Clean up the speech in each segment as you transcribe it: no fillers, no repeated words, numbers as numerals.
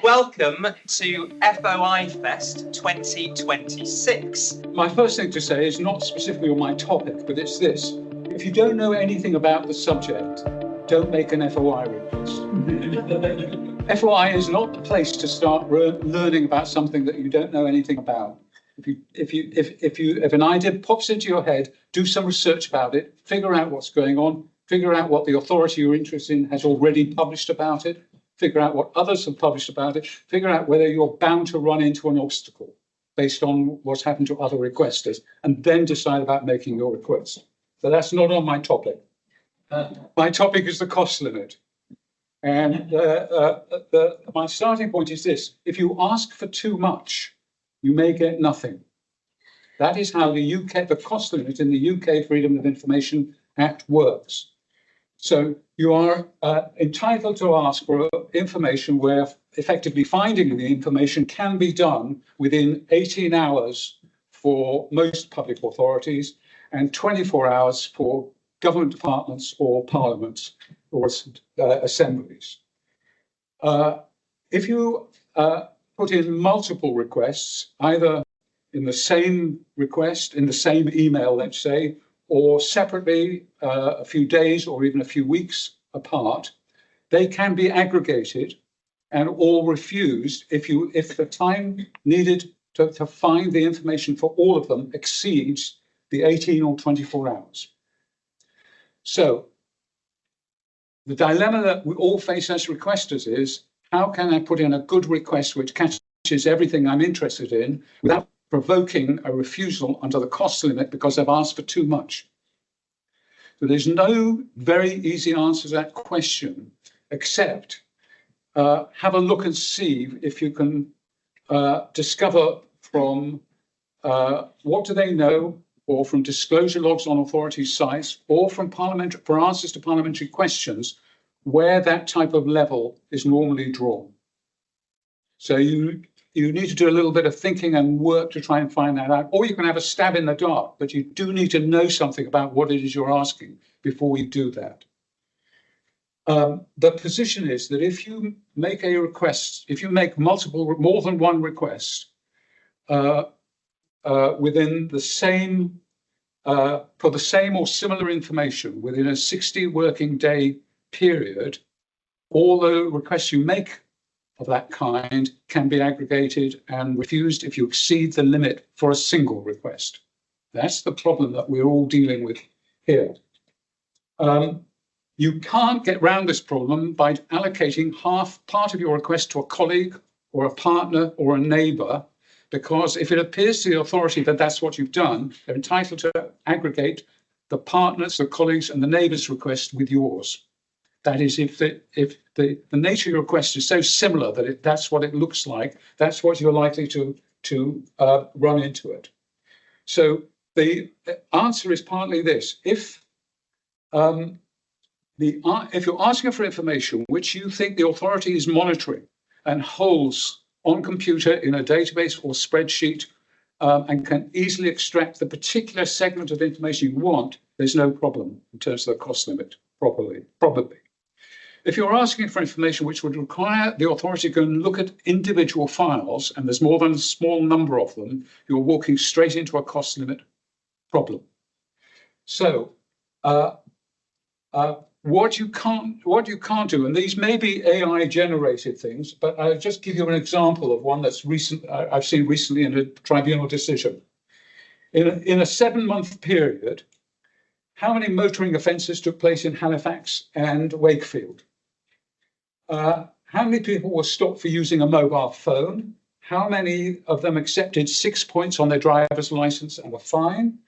welcome to FOI Fest 2026. My first thing to say is not specifically on my topic, but it's this. If you don't know anything about the subject, don't make an FOI request. FOI is not the place to start learning about something that you don't know anything about. If an idea pops into your head, do some research about it, figure out what's going on, figure out what the authority you're interested in has already published about it, figure out what others have published about it, figure out whether you're bound to run into an obstacle based on what's happened to other requesters, and then decide about making your request. So that's not on my topic. My topic is the cost limit. And my starting point is this: if you ask for too much, you may get nothing. That is how the cost limit in the UK Freedom of Information Act works. So you are entitled to ask for information where effectively finding the information can be done within 18 hours for most public authorities and 24 hours for government departments or parliaments or assemblies. If you put in multiple requests, either in the same request, in the same email, let's say, or separately a few days or even a few weeks apart, they can be aggregated and all refused if the time needed to find the information for all of them exceeds the 18 or 24 hours. So the dilemma that we all face as requesters is, how can I put in a good request which catches everything I'm interested in without provoking a refusal under the cost limit because I've asked for too much? So there's no very easy answer to that question, except have a look and see if you can discover from what do they know, or from disclosure logs on authority sites, or from for answers to parliamentary questions, where that type of level is normally drawn. So you need to do a little bit of thinking and work to try and find that out, or you can have a stab in the dark, but you do need to know something about what it is you're asking before you do that. The position is that if you make a request, if you make more than one request within the same, for the same or similar information within a 60 working day period, all the requests you make of that kind can be aggregated and refused if you exceed the limit for a single request. That's the problem that we're all dealing with here. You can't get around this problem by allocating part of your request to a colleague or a partner or a neighbour, because if it appears to the authority that that's what you've done, they're entitled to aggregate the partners, the colleagues and the neighbours' request with yours. That is, if the nature of your request is so similar that that's what it looks like, that's what you're likely to run into it. So the answer is partly this: if you're asking for information which you think the authority is monitoring and holds on computer in a database or spreadsheet, and can easily extract the particular segment of information you want, there's no problem in terms of the cost limit, probably. If you're asking for information which would require the authority to go and look at individual files, and there's more than a small number of them, you're walking straight into a cost limit problem. So what you can't do, and these may be AI generated things, but I'll just give you an example of one that's I've seen recently in a tribunal decision. In a 7-month period, how many motoring offences took place in Halifax and Wakefield? How many people were stopped for using a mobile phone? How many of them accepted 6 points on their driver's licence and were fined?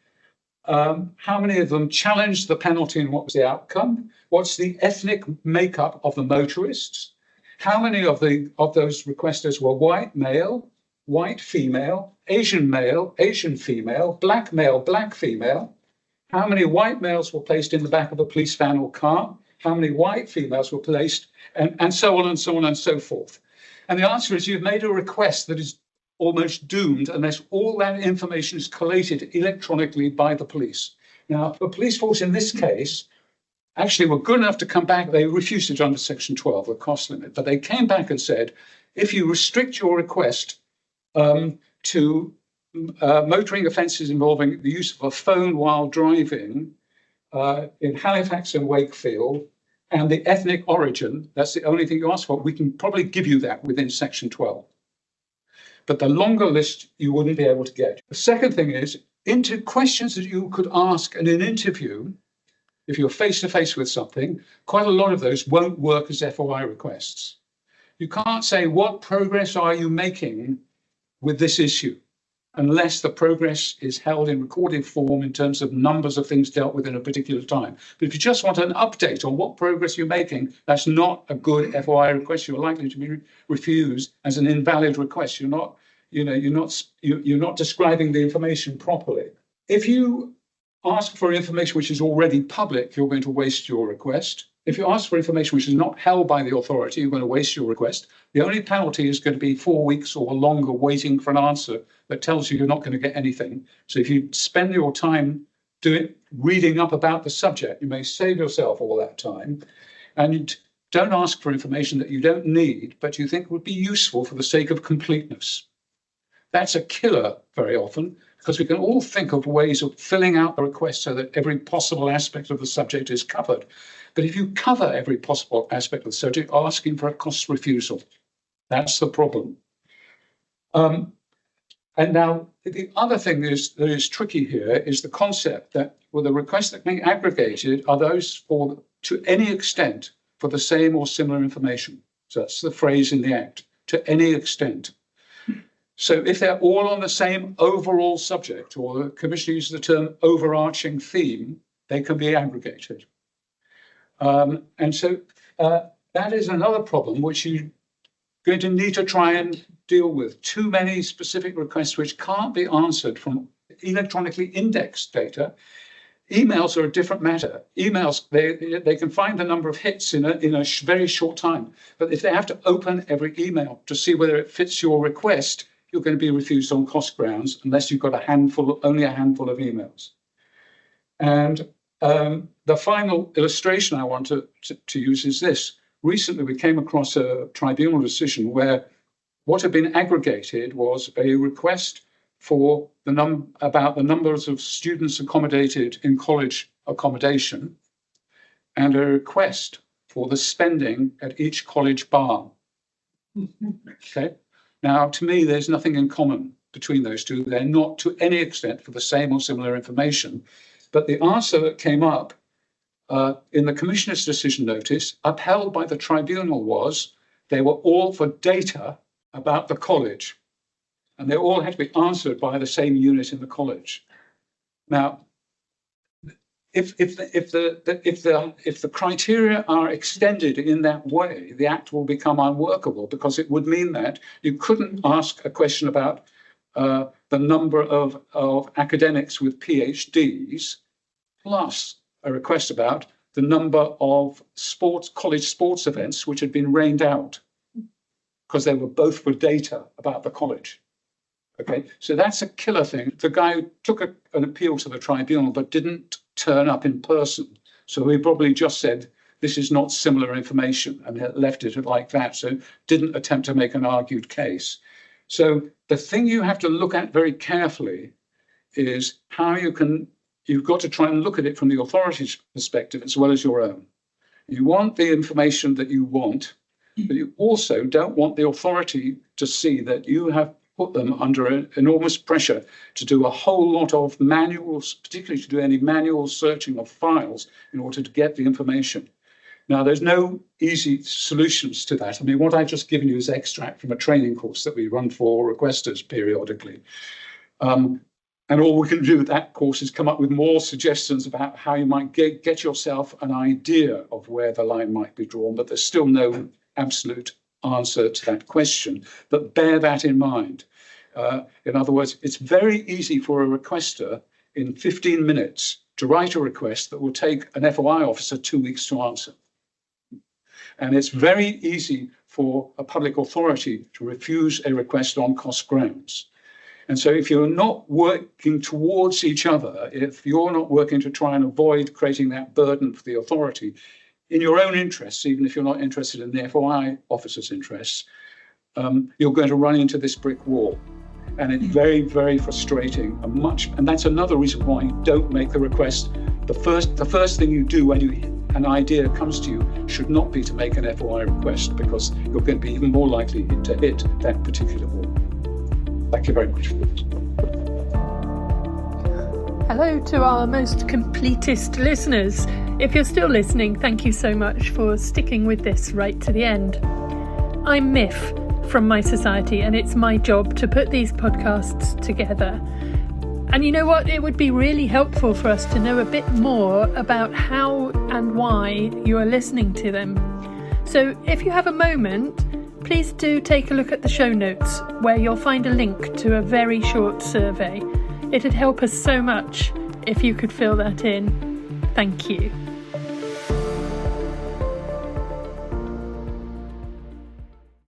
How many of them challenged the penalty and what was the outcome? What's the ethnic makeup of the motorists? How many of those requesters were white male, white female, Asian male, Asian female, black male, black female? How many white males were placed in the back of a police van or car? How many white females were placed, and so on and so on and so forth? And the answer is, you've made a request that is almost doomed unless all that information is collated electronically by the police. Now, the police force in this case actually were good enough to come back. They refused it under Section 12, the cost limit, but they came back and said, if you restrict your request to motoring offences involving the use of a phone while driving in Halifax and Wakefield, and the ethnic origin, that's the only thing you ask for, we can probably give you that within section 12. But the longer list you wouldn't be able to get. The second thing is, into questions that you could ask in an interview, if you're face to face with something, quite a lot of those won't work as FOI requests. You can't say, what progress are you making with this issue? Unless the progress is held in recorded form in terms of numbers of things dealt with in a particular time. But if you just want an update on what progress you're making, that's not a good FOI request. You're likely to be refused as an invalid request. You're not describing the information properly. If you ask for information which is already public, you're going to waste your request. If you ask for information which is not held by the authority, you're going to waste your request. The only penalty is going to be 4 weeks or longer waiting for an answer that tells you you're not going to get anything. So if you spend your time reading up about the subject, you may save yourself all that time. And don't ask for information that you don't need, but you think would be useful for the sake of completeness. That's a killer very often, because we can all think of ways of filling out the request so that every possible aspect of the subject is covered. But if you cover every possible aspect of the subject, asking for a cost refusal, that's the problem. And now the other thing that is tricky here is the concept that the requests that can be aggregated are those to any extent for the same or similar information. So that's the phrase in the Act, to any extent. So if they're all on the same overall subject, or the Commission uses the term overarching theme, they can be aggregated. And so that is another problem which you're going to need to try and deal with. Too many specific requests which can't be answered from electronically indexed data. Emails are a different matter. Emails, they can find the number of hits in a very short time. But if they have to open every email to see whether it fits your request, you're going to be refused on cost grounds unless you've got only a handful of emails. And the final illustration I want to use is this. Recently, we came across a tribunal decision where what had been aggregated was a request for about the numbers of students accommodated in college accommodation and a request for the spending at each college bar. Okay. Now, to me, there's nothing in common between those two. They're not to any extent for the same or similar information. But the answer that came up in the Commissioner's decision notice, upheld by the tribunal, was they were all for data about the college. And they all had to be answered by the same unit in the college. Now, if the criteria are extended in that way, the Act will become unworkable, because it would mean that you couldn't ask a question about the number of academics with PhDs, plus a request about the number of college sports events which had been rained out, because they were both for data about the college. Okay, so that's a killer thing. The guy took an appeal to the tribunal but didn't turn up in person. So he probably just said, this is not similar information, and left it like that. So didn't attempt to make an argued case. So the thing you have to look at very carefully is how you've got to try and look at it from the authority's perspective as well as your own. You want the information that you want, but you also don't want the authority to see that you have put them under enormous pressure to do a whole lot of manuals, particularly to do any manual searching of files in order to get the information. Now, there's no easy solutions to that. I mean, what I've just given you is extract from a training course that we run for requesters periodically. And all we can do with that course is come up with more suggestions about how you might get yourself an idea of where the line might be drawn, but there's still no absolute answer to that question. But bear that in mind. In other words, it's very easy for a requester in 15 minutes to write a request that will take an FOI officer 2 weeks to answer. And it's very easy for a public authority to refuse a request on cost grounds. And so if you're not working towards each other, if you're not working to try and avoid creating that burden for the authority, in your own interests, even if you're not interested in the FOI officer's interests, you're going to run into this brick wall. And it's very, very frustrating and that's another reason why you don't make the request. The first thing you do when an idea comes to you should not be to make an FOI request, because you're going to be even more likely to hit that particular wall. Thank you very much for this. Hello to our most completist listeners. If you're still listening, thank you so much for sticking with this right to the end. I'm Miff from My Society, and it's my job to put these podcasts together. And you know what? It would be really helpful for us to know a bit more about how and why you are listening to them. So if you have a moment, please do take a look at the show notes, where you'll find a link to a very short survey. It'd help us so much if you could fill that in. Thank you.